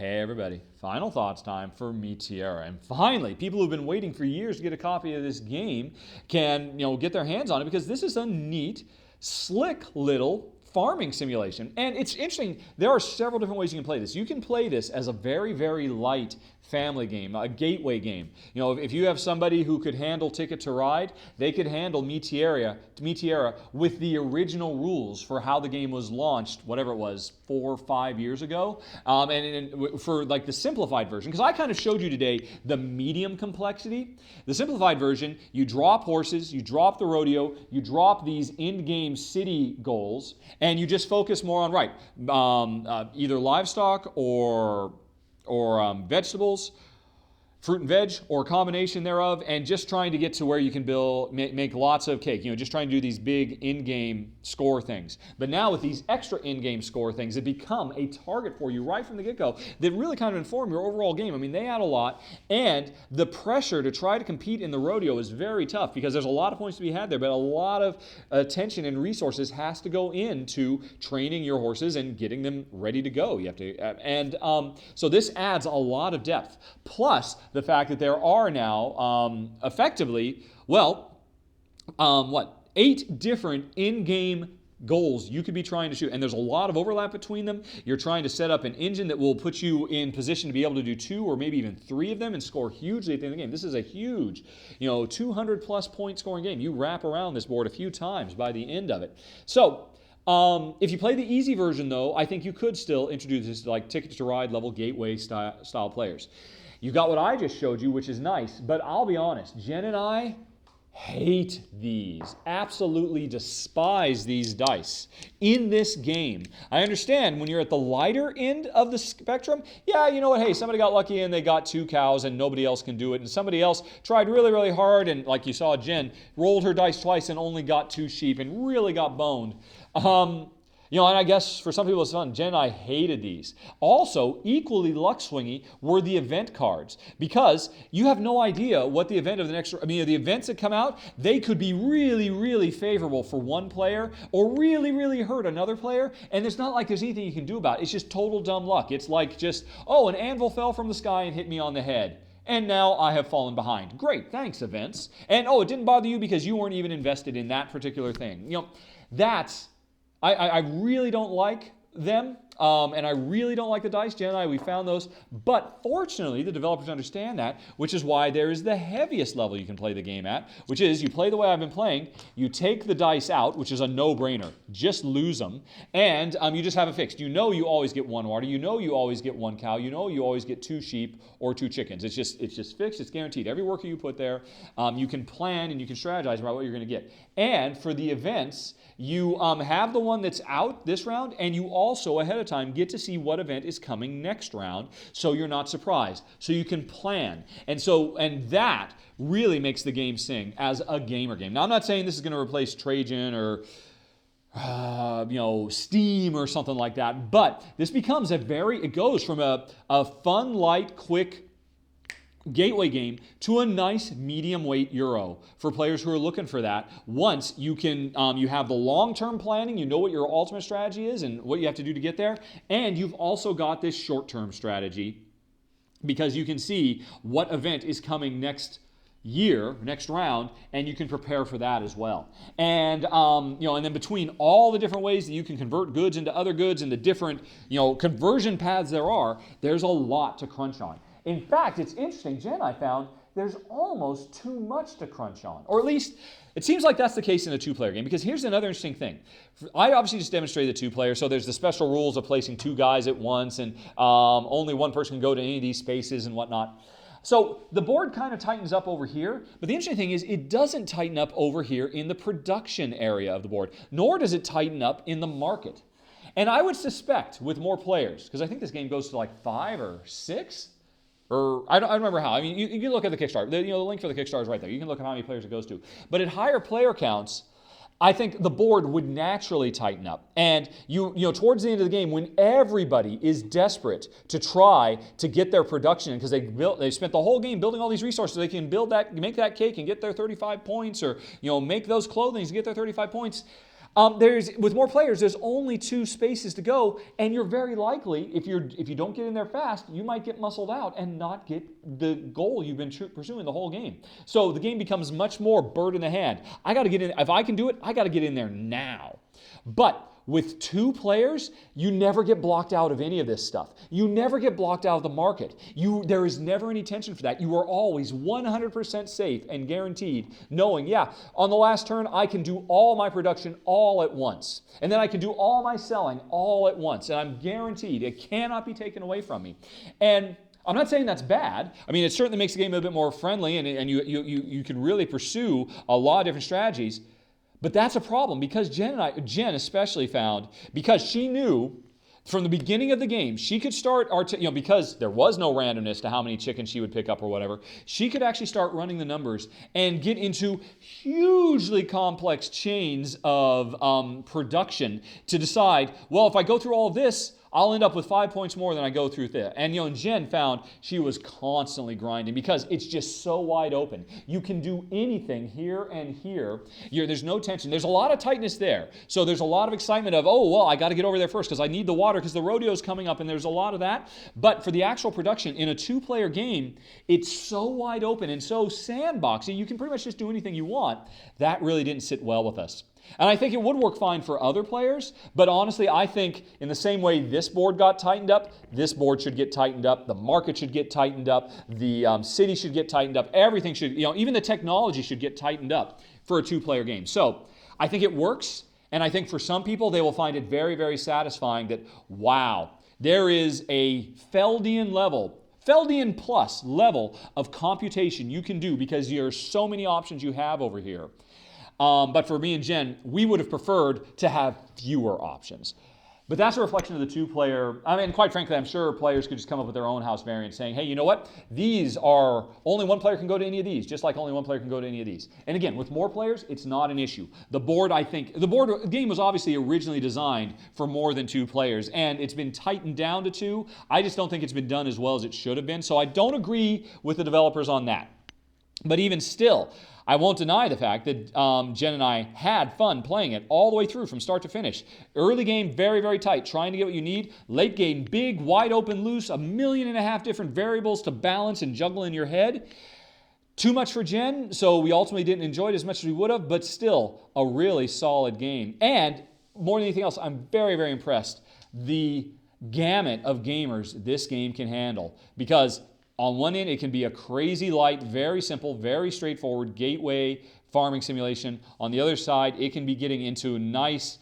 Hey everybody, final thoughts time for Mi Tierra. And finally, people who've been waiting for years to get a copy of this game can, get their hands on it because this is a neat, slick little farming simulation. And it's interesting, there are several different ways you can play this. You can play this as a very, very light family game, a gateway game. If you have somebody who could handle Ticket to Ride, they could handle Mi Tierra with the original rules for how the game was launched, whatever it was, 4 or 5 years ago, and for like the simplified version. Because I kind of showed you today the medium complexity. The simplified version, you drop horses, you drop the rodeo, you drop these in-game city goals, and you just focus more on, either livestock or vegetables, fruit and veg, or a combination thereof, and just trying to get to where you can make lots of cake. Just trying to do these big in-game score things. But now with these extra in-game score things, they become a target for you right from the get-go that really kind of inform your overall game. I mean, they add a lot, and the pressure to try to compete in the rodeo is very tough because there's a lot of points to be had there, but a lot of attention and resources has to go into training your horses and getting them ready to go. You have to, so this adds a lot of depth. Plus, the fact that there are now effectively, 8 different in-game goals you could be trying to shoot. And there's a lot of overlap between them. You're trying to set up an engine that will put you in position to be able to do 2 or maybe even 3 of them and score hugely at the end of the game. This is a huge, 200 plus point scoring game. You wrap around this board a few times by the end of it. So, if you play the easy version though, I think you could still introduce this to like Ticket to Ride level gateway style players. You got what I just showed you, which is nice, but I'll be honest, Jen and I hate these, absolutely despise these dice in this game. I understand when you're at the lighter end of the spectrum, yeah, you know what, hey, somebody got lucky and they got 2 cows and nobody else can do it, and somebody else tried really, really hard and, like you saw Jen, rolled her dice twice and only got 2 sheep and really got boned. And I guess for some people it's fun. Jen and I hated these. Also, equally luck-swingy were the event cards because you have no idea what the event of the events that come out, they could be really, really favorable for one player or really, really hurt another player, and it's not like there's anything you can do about it. It's just total dumb luck. It's like just, an anvil fell from the sky and hit me on the head. And now I have fallen behind. Great, thanks, events. And it didn't bother you because you weren't even invested in that particular thing. I really don't like them, and I really don't like the dice. Jen and I, we found those. But fortunately, the developers understand that, which is why there is the heaviest level you can play the game at, which is you play the way I've been playing, you take the dice out, which is a no-brainer. Just lose them, and you just have it fixed. You always get 1 water. You always get 1 cow. You always get 2 sheep or 2 chickens. It's just fixed. It's guaranteed. Every worker you put there, you can plan and you can strategize about what you're going to get. And for the events, you have the one that's out this round, and you also ahead of time get to see what event is coming next round, so you're not surprised. So you can plan, and that really makes the game sing as a gamer game. Now, I'm not saying this is going to replace Trajan or Steam or something like that, but this becomes it goes from a fun, light, quick gateway game to a nice medium weight Euro for players who are looking for that. Once you can, you have the long-term planning, you know what your ultimate strategy is and what you have to do to get there, and you've also got this short-term strategy because you can see what event is coming next round, and you can prepare for that as well. And and then between all the different ways that you can convert goods into other goods and the different conversion paths there's a lot to crunch on. In fact, it's interesting, Jen, I found there's almost too much to crunch on. Or at least, it seems like that's the case in a 2-player game, because here's another interesting thing. I obviously just demonstrated the 2-player, so there's the special rules of placing 2 guys at once, and only one person can go to any of these spaces and whatnot. So the board kind of tightens up over here, but the interesting thing is it doesn't tighten up over here in the production area of the board, nor does it tighten up in the market. And I would suspect with more players, because I think this game goes to like 5 or 6, or I don't remember how. I mean, you can look at the Kickstarter. The link for the Kickstarter is right there. You can look at how many players it goes to. But at higher player counts, I think the board would naturally tighten up. And towards the end of the game, when everybody is desperate to try to get their production in, because they spent the whole game building all these resources, they can make that cake and get their 35 points, or make those clothing and get their 35 points. With more players, there's only 2 spaces to go, and you're very likely, if you don't get in there fast, you might get muscled out and not get the goal you've been pursuing the whole game. So the game becomes much more bird in the hand. I got to get in. If I can do it, I got to get in there now. But with 2 players, you never get blocked out of any of this stuff. You never get blocked out of the market. There is never any tension for that. You are always 100% safe and guaranteed, knowing, yeah, on the last turn, I can do all my production all at once. And then I can do all my selling all at once. And I'm guaranteed it cannot be taken away from me. And I'm not saying that's bad. I mean, it certainly makes the game a bit more friendly, and you can really pursue a lot of different strategies. But that's a problem because Jen especially found, because she knew from the beginning of the game, she could start, because there was no randomness to how many chickens she would pick up or whatever, she could actually start running the numbers and get into hugely complex chains of production to decide, well, if I go through all of this, I'll end up with 5 points more than I go through there. And Jen found she was constantly grinding because it's just so wide open. You can do anything here and here. There's no tension. There's a lot of tightness there. So there's a lot of excitement of, oh, well, I got to get over there first because I need the water because the rodeo's coming up, and there's a lot of that. But for the actual production in a 2-player game, it's so wide open and so sandboxy, you can pretty much just do anything you want. That really didn't sit well with us. And I think it would work fine for other players, but honestly, I think in the same way this board got tightened up, this board should get tightened up, the market should get tightened up, the city should get tightened up, everything should, even the technology should get tightened up for a 2-player game. So I think it works, and I think for some people, they will find it very, very satisfying that, wow, there is a Feldian plus level of computation you can do because there are so many options you have over here. But for me and Jen, we would have preferred to have fewer options. But that's a reflection of the 2-player. I mean, quite frankly, I'm sure players could just come up with their own house variant saying, hey, you know what? These are, only 1 player can go to any of these, just like only 1 player can go to any of these. And again, with more players, it's not an issue. The board game was obviously originally designed for more than 2 players, and it's been tightened down to 2. I just don't think it's been done as well as it should have been. So I don't agree with the developers on that. But even still, I won't deny the fact that Jen and I had fun playing it all the way through from start to finish. Early game, very, very tight, trying to get what you need. Late game, big, wide open, loose, 1.5 million different variables to balance and juggle in your head. Too much for Jen, so we ultimately didn't enjoy it as much as we would have, but still a really solid game. And more than anything else, I'm very, very impressed the gamut of gamers this game can handle, because on one end, it can be a crazy light, very simple, very straightforward gateway farming simulation. On the other side, it can be getting into nice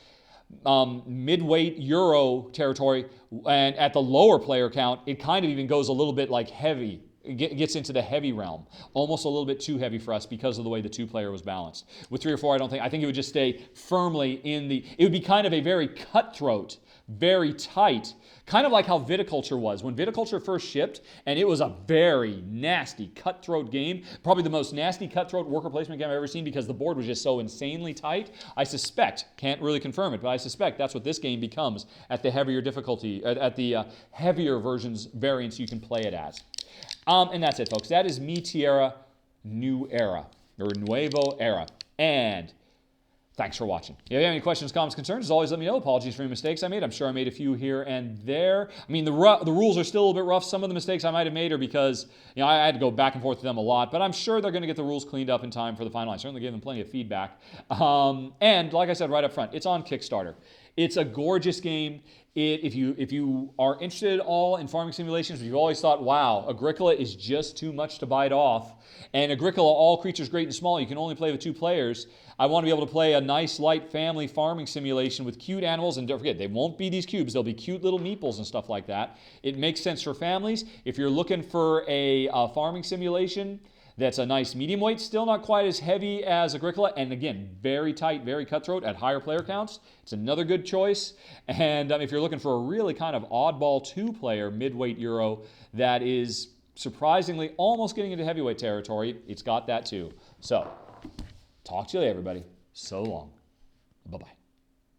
mid-weight Euro territory. And at the lower player count, it kind of even goes a little bit like heavy. It gets into the heavy realm, almost a little bit too heavy for us because of the way the 2-player was balanced. With 3 or 4, I think it would just stay firmly it would be kind of a very cutthroat, very tight, kind of like how Viticulture was. When Viticulture first shipped, and it was a very nasty, cutthroat game, probably the most nasty cutthroat worker placement game I've ever seen because the board was just so insanely tight. I suspect, can't really confirm it, but I suspect that's what this game becomes at the heavier difficulty, at the heavier variants you can play it as. And that's it, folks. That is Mi Tierra New Era, or Nuevo Era. And thanks for watching. If you have any questions, comments, concerns, as always, let me know. Apologies for any mistakes I made. I'm sure I made a few here and there. I mean, the rules are still a little bit rough. Some of the mistakes I might have made are because I had to go back and forth with them a lot, but I'm sure they're going to get the rules cleaned up in time for the final. I certainly gave them plenty of feedback. And like I said right up front, it's on Kickstarter. It's a gorgeous game. If you are interested at all in farming simulations, you've always thought, wow, Agricola is just too much to bite off. And Agricola, all creatures great and small, you can only play with 2 players. I want to be able to play a nice, light family farming simulation with cute animals. And don't forget, they won't be these cubes. They'll be cute little meeples and stuff like that. It makes sense for families. If you're looking for a farming simulation that's a nice medium weight, still not quite as heavy as Agricola, and again, very tight, very cutthroat at higher player counts, it's another good choice. And if you're looking for a really kind of oddball 2-player mid-weight Euro that is surprisingly almost getting into heavyweight territory, it's got that too. So, talk to you later, everybody. So long. Bye-bye.